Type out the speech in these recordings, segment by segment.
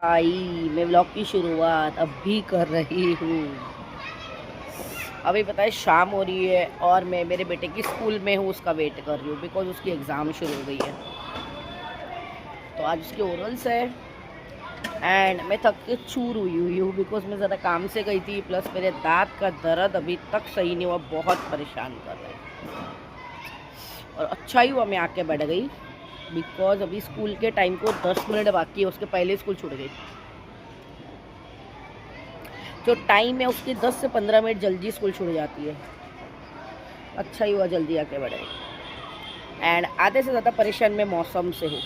आई मैं व्लॉग की शुरुआत अभी कर रही हूँ। अभी पता है शाम हो रही है और मैं मेरे बेटे की स्कूल में हूँ, उसका वेट कर रही हूँ बिकॉज उसकी एग्ज़ाम शुरू हो गई है। तो आज उसके ओरल्स है एंड मैं थक के चूर हुई हूँ बिकॉज मैं ज़्यादा काम से गई थी, प्लस मेरे दांत का दर्द अभी तक सही नहीं हुआ, बहुत परेशान कर रहा है। और अच्छा ही हुआ मैं आके बैठ गई बिकॉज अभी स्कूल के टाइम को 10 मिनट बाकी है, उसके पहले स्कूल छूट गई। जो टाइम है उसकी 10 से 15 मिनट जल्दी स्कूल छूट जाती है। अच्छा ही हुआ जल्दी आके बढ़े। एंड आधे से ज़्यादा परेशान मैं मौसम से हूँ,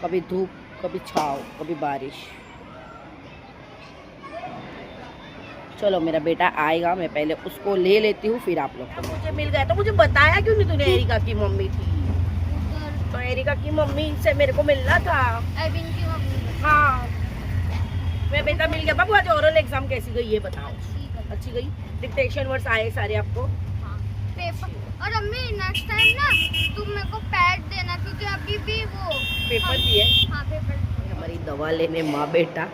कभी धूप कभी छाव कभी बारिश। चलो मेरा बेटा आएगा, मैं पहले उसको ले लेती हूँ फिर आप लोग को। मुझे मिल गया तो मुझे बताया क्यों नहीं तूने? एरिका की मम्मी थी तो एरिका की मम्मी से मेरे को मिलना था। की मम्मी। हाँ मेरा बेटा मिल गया। बाबू आज ओरल एग्जाम कैसी गई ये बताओ। अच्छी गई। डिक्टेशन वर्ड्स आए सारे आपको? हाँ। पेपर और अम्मी नेक्स्ट टाइम ना तुम मेरे को पैड देना क्योंकि अभी भी वो पेपर दिए। हाँ पेपर। हमारी दवा लेने माँ बेटा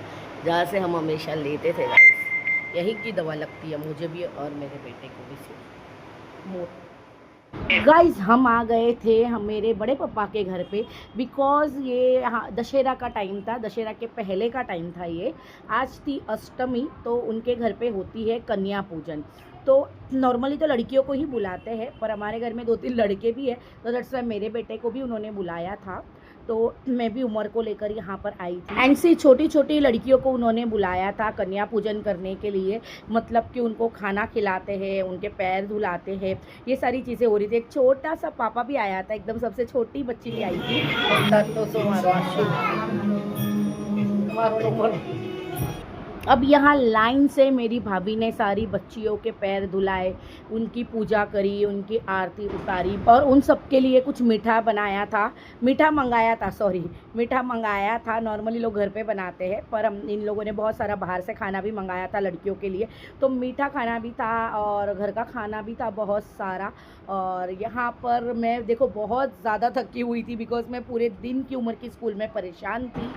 जहाँ से हम हमेशा लेते थे गाइस, यही की दवा लगती है मुझे भी और मेरे बेटे को भी। गाइस हम आ गए थे हम मेरे बड़े पापा के घर पे बिकॉज़ ये हाँ दशहरा का टाइम था, दशहरा के पहले का टाइम था ये। आज थी अष्टमी तो उनके घर पे होती है कन्या पूजन। तो नॉर्मली तो लड़कियों को ही बुलाते हैं पर हमारे घर में 2-3 लड़के भी है तो दैट्स वाई मेरे बेटे को भी उन्होंने बुलाया था। तो मैं भी उमर को लेकर यहाँ पर आई थी एंड सी छोटी छोटी लड़कियों को उन्होंने बुलाया था कन्या पूजन करने के लिए, मतलब कि उनको खाना खिलाते हैं, उनके पैर धुलाते हैं, ये सारी चीज़ें हो रही थी। एक छोटा सा पापा भी आया था, एकदम सबसे छोटी बच्ची भी आई थी। अब यहाँ लाइन से मेरी भाभी ने सारी बच्चियों के पैर धुलाए, उनकी पूजा करी, उनकी आरती उतारी और उन सब के लिए कुछ मीठा बनाया था, मीठा मंगाया था। नॉर्मली लोग घर पे बनाते हैं पर हम इन लोगों ने बहुत सारा बाहर से खाना भी मंगाया था लड़कियों के लिए। तो मीठा खाना भी था और घर का खाना भी था बहुत सारा। और यहाँ पर मैं देखो बहुत ज़्यादा थकी हुई थी बिकॉज मैं पूरे दिन की उम्र की स्कूल में परेशान थी।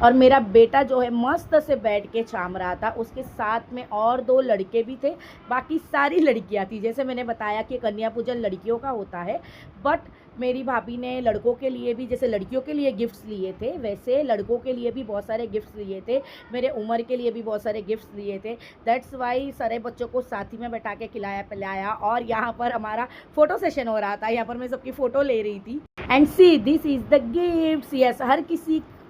और मेरा बेटा जो है मस्त से बैठ के चाम रहा था, उसके साथ में और 2 लड़के भी थे, बाकी सारी लड़कियां थी। जैसे मैंने बताया कि कन्या पूजन लड़कियों का होता है बट मेरी भाभी ने लड़कों के लिए भी, जैसे लड़कियों के लिए गिफ्ट्स लिए थे वैसे लड़कों के लिए भी बहुत सारे गिफ्ट्स लिए थे, मेरे उम्र के लिए भी बहुत सारे गिफ्ट्स लिए थे। दैट्स वाई सारे बच्चों को साथ ही में बैठा के खिलाया पिलाया और यहाँ पर हमारा फ़ोटो सेशन हो रहा था। यहाँ पर मैं सबकी फ़ोटो ले रही थी and see this is the gifts. Yes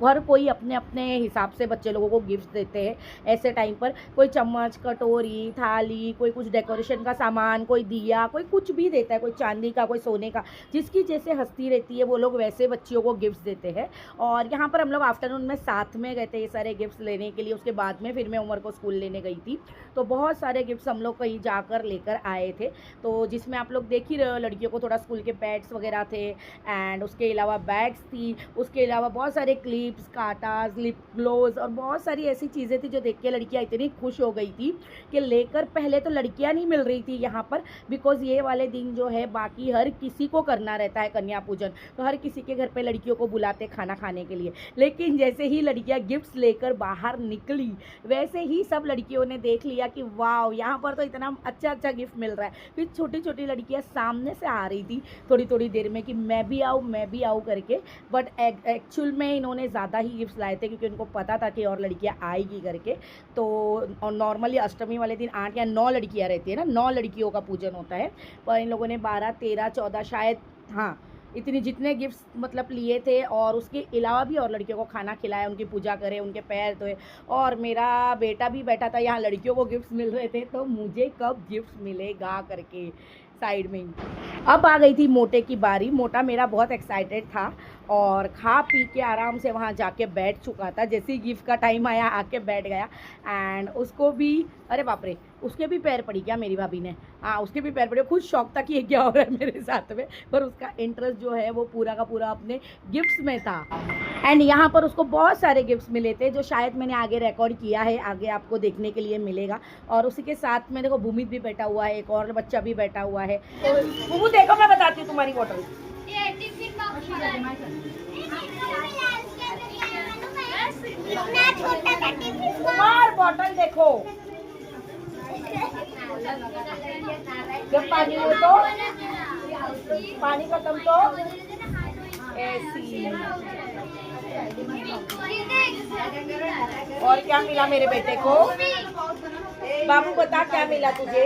हर कोई अपने अपने हिसाब से बच्चे लोगों को गिफ्ट देते हैं ऐसे टाइम पर। कोई चम्मच, कटोरी, थाली, कोई कुछ डेकोरेशन का सामान, कोई दिया, कोई कुछ भी देता है, कोई चांदी का, कोई सोने का, जिसकी जैसे हस्ती रहती है वो लोग वैसे बच्चियों को गिफ्ट्स देते हैं। और यहाँ पर हम लोग आफ्टरनून में साथ में गए थे ये सारे गिफ्ट्स लेने के लिए। उसके बाद में फिर मैं उमर को स्कूल लेने गई थी तो बहुत सारे गिफ्ट्स हम लोग कहीं जाकर लेकर आए थे। तो जिसमें आप लोग देख ही रहे हो लड़कियों को थोड़ा स्कूल के बैग्स वगैरह थे एंड उसके अलावा बैग्स थी, उसके अलावा बहुत सारे क्लिप्स, कांटास, लिप ग्लोव्स और बहुत सारी ऐसी चीज़ें थी जो देख के लड़कियां इतनी खुश हो गई थी कि लेकर। पहले तो लड़कियां नहीं मिल रही थी यहाँ पर बिकॉज ये वाले दिन जो है बाकी हर किसी को करना रहता है कन्या पूजन, तो हर किसी के घर पे लड़कियों को बुलाते खाना खाने के लिए। लेकिन जैसे ही लड़कियां गिफ्ट्स लेकर बाहर निकली वैसे ही सब लड़कियों ने देख लिया कि वाह यहाँ पर तो इतना अच्छा अच्छा गिफ्ट मिल रहा है। फिर छोटी छोटी लड़कियाँ सामने से आ रही थी थोड़ी थोड़ी देर में कि मैं भी आऊँ करके, बट एक्चुअल में इन्होंने ज़्यादा ही गिफ्ट्स लाए थे क्योंकि उनको पता था कि और लड़कियां आएगी करके। तो और नॉर्मली अष्टमी वाले दिन 8 या 9 लड़कियां रहती है ना, 9 लड़कियों का पूजन होता है पर इन लोगों ने 12, 13, 14 शायद, हाँ इतनी जितने गिफ्ट्स मतलब लिए थे और उसके अलावा भी और लड़कियों को खाना खिलाया, उनकी पूजा करे, उनके पैर धोए। और मेरा बेटा भी बैठा था यहाँ, लड़कियों को गिफ्ट्स मिल रहे थे तो मुझे कब गिफ्ट्स मिलेगा करके साइड में ही। अब आ गई थी मोटे की बारी। मोटा मेरा बहुत एक्साइटेड था और खा पी के आराम से वहाँ जाके बैठ चुका था। जैसे ही गिफ्ट का टाइम आया आके बैठ गया एंड उसको भी, अरे बाप रे, उसके भी पैर पड़ी क्या मेरी भाभी ने? हाँ उसके भी पैर पड़े। खुद शौक था कि ये क्या हो रहा है मेरे साथ में, पर उसका इंटरेस्ट जो है वो पूरा का पूरा अपने गिफ्ट्स में था। एंड यहाँ पर उसको बहुत सारे गिफ्ट्स मिले थे जो शायद मैंने आगे रिकॉर्ड किया है, आगे आपको देखने के लिए मिलेगा। और उसी के साथ में देखो भूमित भी बैठा हुआ है, एक और बच्चा भी बैठा हुआ है। तो देखो मैं बताती हूँ तुम्हारी बोतल। बॉटल देखो, जब पानी हो तो पानी खत्म तो ऐसी। और क्या मिला मेरे बेटे को? बाबू बता क्या मिला तुझे?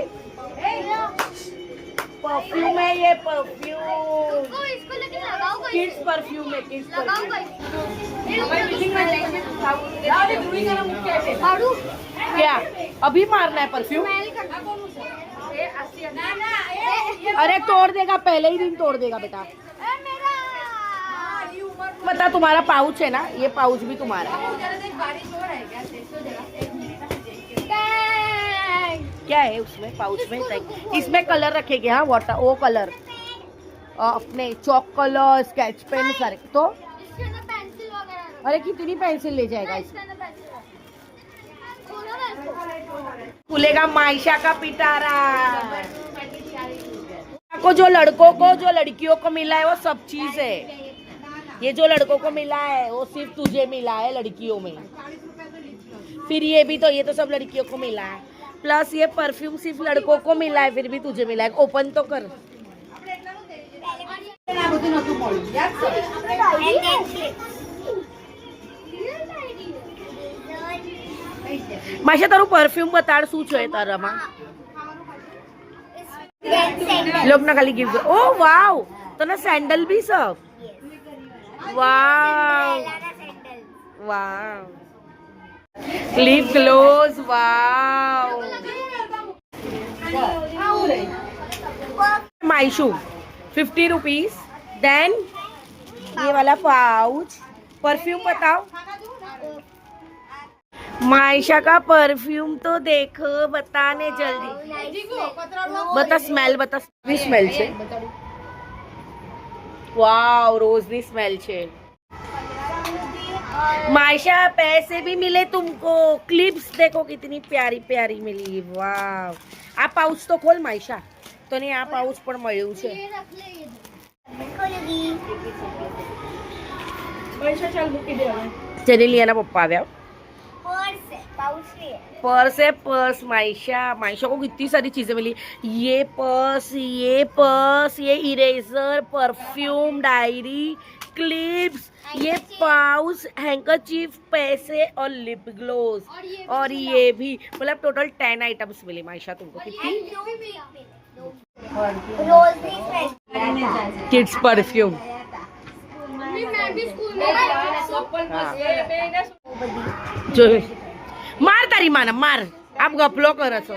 परफ्यूम है ये, परफ्यूम, इसको लेके लगाओ किड्स परफ्यूम है, किड्स लगाओ परफ्यूम। क्या अभी मारना है परफ्यूम? अरे तोड़ देगा, पहले ही दिन तोड़ देगा बेटा। बता तुम्हारा पाउच है ना, ये पाउच भी तुम्हारा है। क्या है उसमें पाउच में? इसमें कलर रखेंगे। हाँ वाटर, वो कलर अपने चौक कलर, स्केच पेन सारे। तो पेंसिल वगैरह। अरे कितनी पेंसिल ले जाएगा इसमें? खुलेगा मायशा का पिटारा को। जो लड़कों को जो लड़कियों को मिला है वो सब चीज है। ये जो लड़कों को मिला है वो सिर्फ तुझे मिला है लड़कियों में। फिर ये भी तो, ये तो सब लड़कियों को मिला है। प्लस ये परफ्यूम सिर्फ लड़कों को मिला है, फिर भी तुझे मिला है। ओपन तो कर। माशा तारू परफ्यूम बताड़ શું છે તારામાં? लोग ना खाली गिफ्ट। ओ वाव, तने सैंडल भी सब। वाव वाव, क्लिप क्लोज, वाव। मायशू 50 रुपीज। देन ये वाला पाउच। परफ्यूम बताओ मायशा का परफ्यूम तो देखो, बताने जल्दी बता। स्मेल बता, स्मेल छे। वाव, रोजनी स्मेल छे। मायशा पैसे भी मिले तुमको। क्लिप्स देखो कितनी प्यारी प्यारी मिली। वाव, आ पाउच तो खोल मायशा। तो नहीं आ पाउच पण મળ્યું છે। માયશા ચાલ મૂકી દે હવે। જેને લીયાના પપ્પા આવ્યા। पर्स है, पर्स। मायशा, मायशा को कितनी सारी चीजें मिली। ये पर्स, ये इरेजर, परफ्यूम, डायरी, क्लिप्स, ये पाउच, हैंकरचीफ, पैसे और लिप ग्लोस। और ये भी, मतलब टोटल 10 आइटम्स मिली मायशा तुमको। कितनी? Kids perfume. जो मार तारी माना मार, आप गपलो करो છો।